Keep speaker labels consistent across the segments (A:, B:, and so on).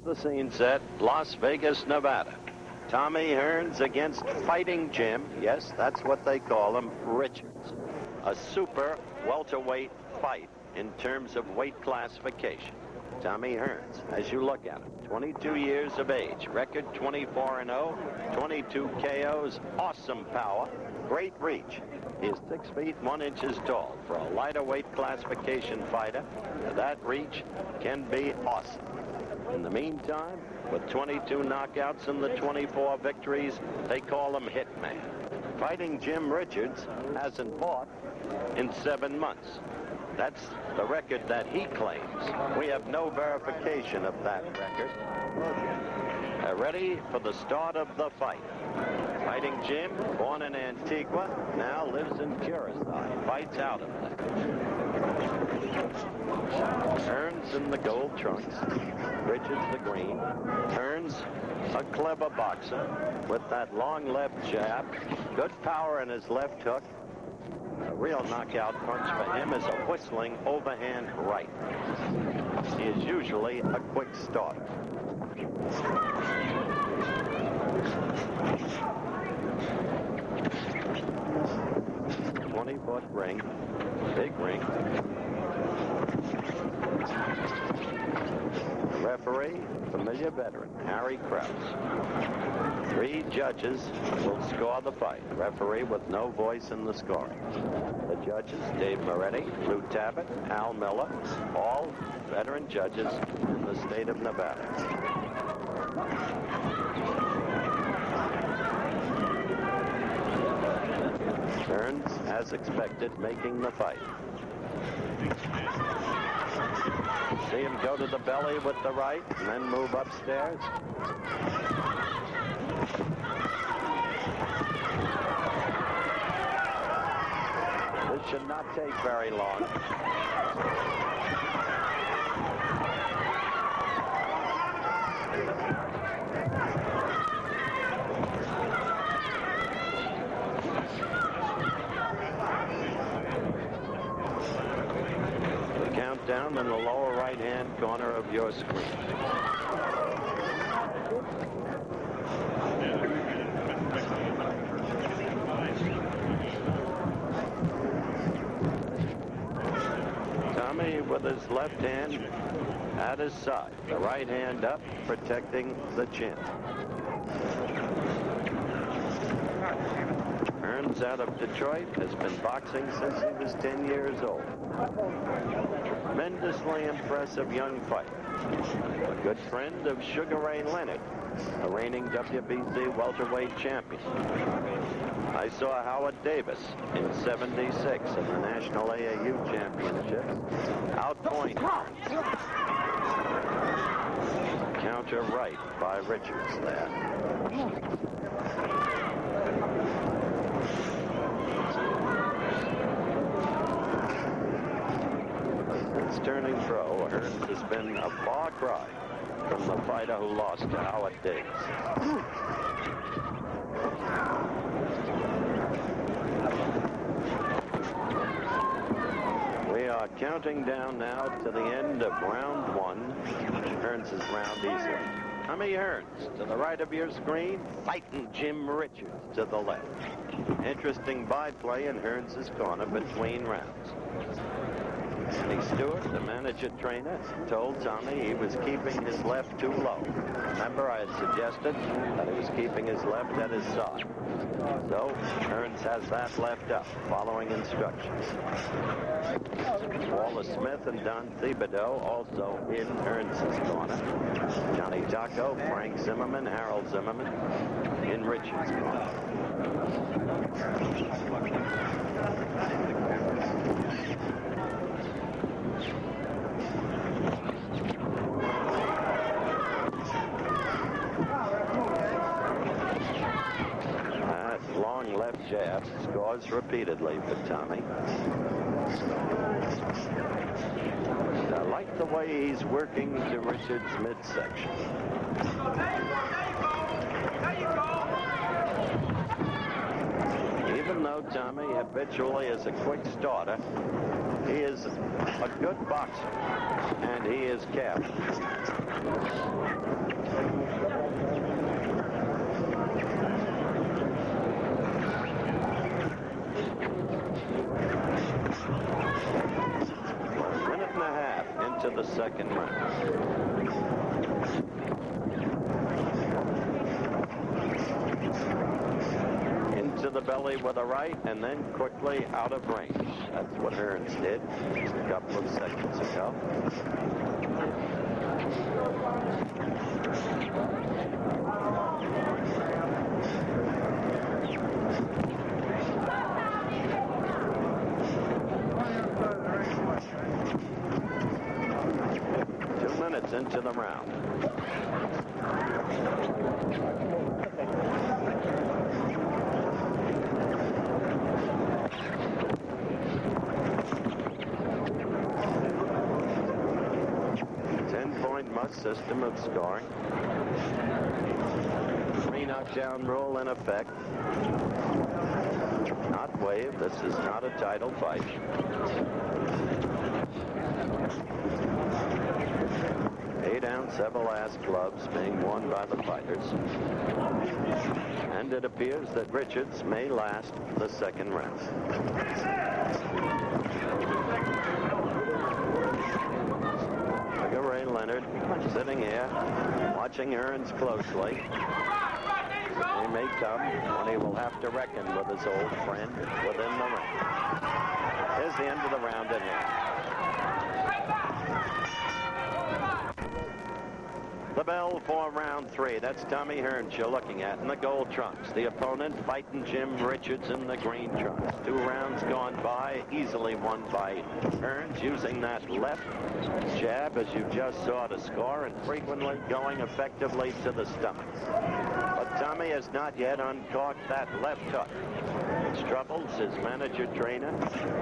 A: the scene set, Las Vegas, Nevada. Tommy Hearns against Fighting Jim. Yes, that's what they call him, Richards. A super welterweight fight in terms of weight classification. Tommy Hearns, as you look at him, 22 years of age, record 24-0, 22 KOs, awesome power, great reach. He is 6 feet 1 inches tall. For a lighter weight classification fighter, that reach can be awesome. In the meantime, with 22 knockouts and the 24 victories, they call him Hitman. Fighting Jim Richards hasn't fought in 7 months. That's the record that he claims. We have no verification of that record. Ready for the start of the fight. Fighting Jim, born in Antigua, now lives in Curacao. Fights out of there. Hearns in the gold trunks. Richards the green. Hearns, a clever boxer with that long left jab. Good power in his left hook. A real knockout punch for him is a whistling overhand right. He is usually a quick starter. 20-foot ring, big ring. The referee, familiar veteran, Harry Krause. 3 judges will score the fight. Referee with no voice in the scoring. The judges, Dave Moretti, Lou Tabbitt, Al Miller, all veteran judges in the state of Nevada. Hearns, as expected, making the fight. See him go to the belly with the right and then move upstairs. This should not take very long. The countdown in the lower right-hand corner of your screen. Tommy with his left hand at his side, the right hand up, protecting the chin. Hearns out of Detroit has been boxing since he was 10 years old. Tremendously impressive young fighter. A good friend of Sugar Ray Leonard, a reigning WBC welterweight champion. I saw Howard Davis in '76 in the National AAU Championship. Outpoint Hearns. Counter right by Richards there. Since turning pro, Hearns has been a far cry from the fighter who lost to Howard Davis. We are counting down now to the end of round 1. Hearns' round easily. Tommy Hearns to the right of your screen, Fighting Jim Richards to the left. Interesting byplay in Hearns' corner between rounds. Andy Stewart, the manager trainer, told Tommy he was keeping his left too low. Remember, I had suggested that he was keeping his left at his side. So, Hearns has that left up, following instructions. Wallace Smith and Don Thibodeau also in Hearns' corner. Johnny Taco, Frank Zimmerman, Harold Zimmerman in Richards' corner. Long left jab scores repeatedly for Tommy. I like the way he's working to Richards' midsection. Even though Tommy habitually is a quick starter, he is a good boxer, and he is careful. second round. Into the belly with a right, and then quickly out of range. That's what Hearns did just a couple of seconds ago. Into the round. Ten-point must system of scoring. 3 knockdown rule in effect. Not waived. This is not a title fight. Everlast gloves being worn by the fighters. And it appears that Richards may last the second round. Ray Leonard sitting here watching Hearns closely. He may come when he will have to reckon with his old friend within the ring. Here's the end of the round in hand. The bell for round 3. That's Tommy Hearns you're looking at in the gold trunks. The opponent fighting Jim Richards in the green trunks. 2 rounds gone by, easily won by Hearns using that left jab, as you just saw, to score, and frequently going effectively to the stomach. But Tommy has not yet uncorked that left hook, which troubles his manager-trainer,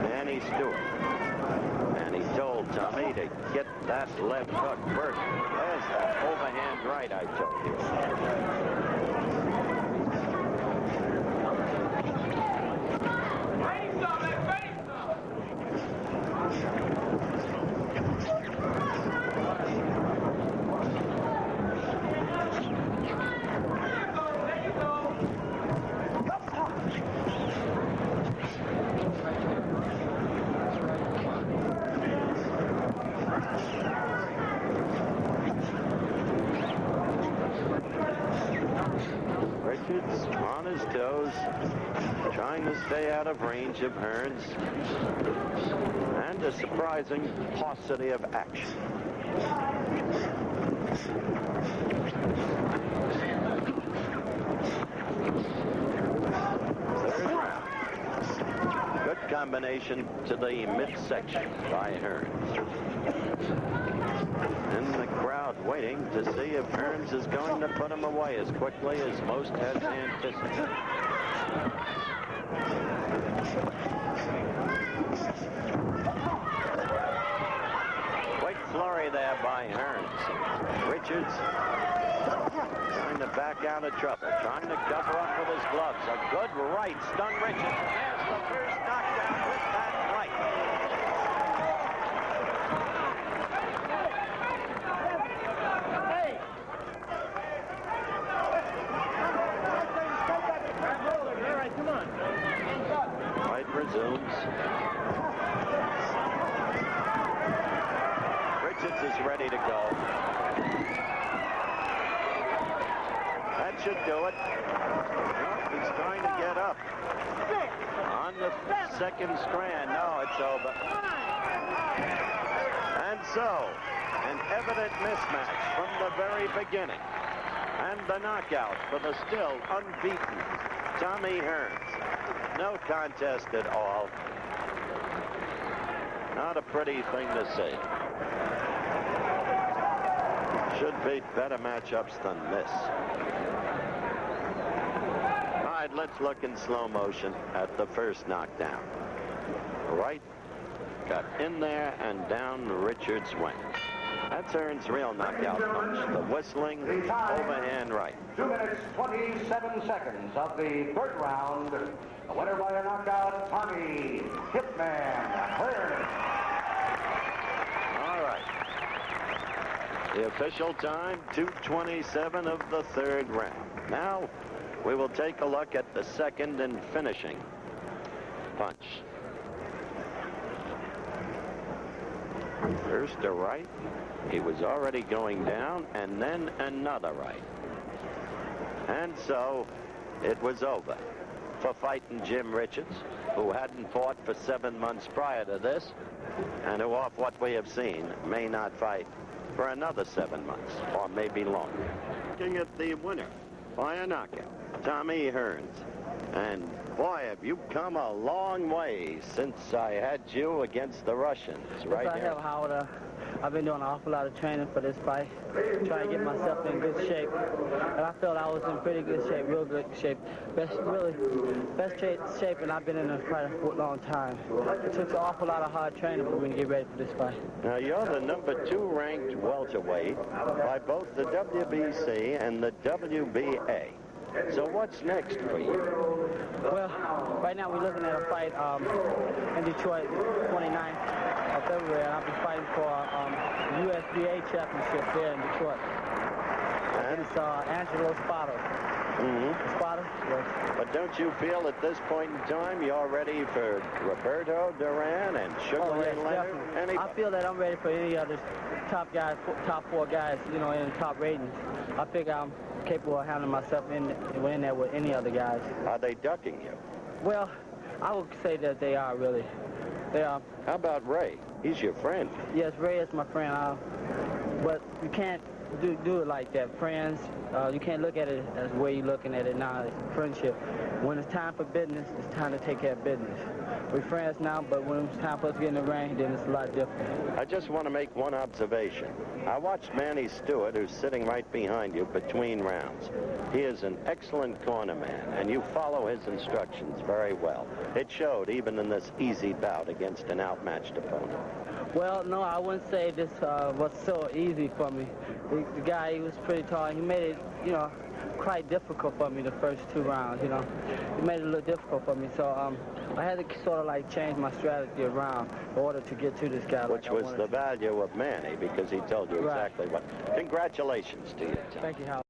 A: Danny Stewart. And he told Tommy to get that left hook first. There's that overhand right I told you. On his toes, trying to stay out of range of Hearns, and a surprising paucity of action. Third round. Good combination to the midsection by Hearns. And the crowd waiting to see if Hearns is going to put him away as quickly as most had anticipated. Quick flurry there by Hearns. Richards trying to back out of trouble, trying to cover up with his gloves. A good right stung Richards. There's the first knockdown with that right. Resumes. Richards is ready to go. That should do it. He's trying to get up. On the second strand. No, it's over. And so, an evident mismatch from the very beginning. And the knockout for the still unbeaten Tommy Hearns. No contest at all. Not a pretty thing to see. Should be better matchups than this. All right, let's look in slow motion at the first knockdown. Right got in there and down Richards went. That's Hearns' real knockout punch. The whistling overhand right.
B: 2 minutes, 27 seconds of the third round. The winner by a knockout, Tommy Hitman Hearns.
A: All right. The official time, 2:27 of the third round. Now, we will take a look at the second and finishing punch. First a right. He was already going down, and then another right. And so it was over for Fighting Jim Richards, who hadn't fought for 7 months prior to this, and who, off what we have seen, may not fight for another 7 months, or maybe longer. Looking at the winner by a knockout, Tommy Hearns. And boy, have you come a long way since I had you against the Russians, right?
C: Yes, I have, Howard. I've been doing an awful lot of training for this fight, trying to get myself in good shape. And I felt I was in pretty good shape, real good shape. Best shape, and I've been in this fight for a long time. It took an awful lot of hard training for me to get ready for this fight.
A: Now, you're the #2 ranked welterweight by both the WBC and the WBA. So what's next for you?
C: Well, right now we're looking at a fight in Detroit, 29th of February, and I'll be fighting for USBA championship there in Detroit. And it's Angelo Spada. Spada, yes.
A: But don't you feel at this point in time you're ready for Roberto Duran and Sugar Ray Leonard?
C: Definitely. I feel that I'm ready for any other top guys, top 4 guys, you know, in the top ratings. I figure I'm capable of handling myself in there with any other guys.
A: Are they ducking you?
C: Well, I would say that they are, really. They are.
A: How about Ray? He's your friend.
C: Yes, Ray is my friend. But you can't do it like that. Friends, you can't look at it as the way you're looking at it now. It's friendship. When it's time for business, it's time to take care of business. We're friends now, but when it's time for us to get in the ring, then it's a lot different.
A: I just want to make one observation. I watched Manny Stewart, who's sitting right behind you, between rounds. He is an excellent corner man, and you follow his instructions very well. It showed even in this easy bout against an outmatched opponent.
C: Well, no, I wouldn't say this was so easy for me. The guy, he was pretty tall. He made it, you know, quite difficult for me the first 2 rounds, you know. He made it a little difficult for me, so I had to sort of like change my strategy around in order to get to this guy.
A: Which was the value of Manny, because he told you exactly what. Congratulations to you, Tom.
C: Thank you, Howard.